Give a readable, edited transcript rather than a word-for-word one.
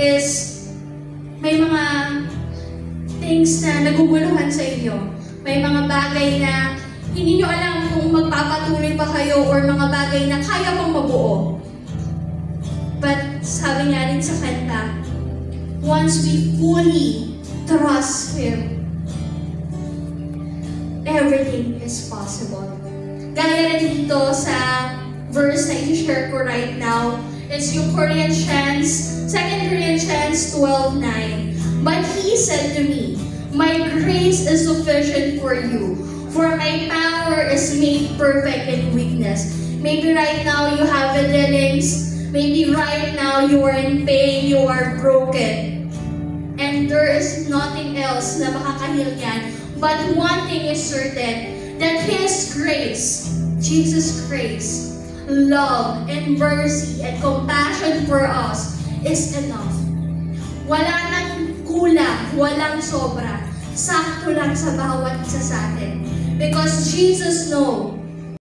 is may mga things na naguguluhan sa inyo. May mga bagay na hindi nyo alam kung magpapatuloy pa kayo or mga bagay na kaya pang mabuo. But sabi nga rin sa kanta, once we fully trust Him, everything is possible. Gaya rin dito sa verse na i-share ko right now, is yung 2 Corinthians 12:9. But He said to me, my grace is sufficient for you, for my power is made perfect in weakness. Maybe right now you have feelings, maybe right now you are in pain, you are broken. And there is nothing else na makakahil yan. But one thing is certain, that His grace, Jesus' grace, love and mercy and compassion for us is enough. Wala nang kulang, walang sobra. Sakto lang sa bawat isa sa atin. Because Jesus knows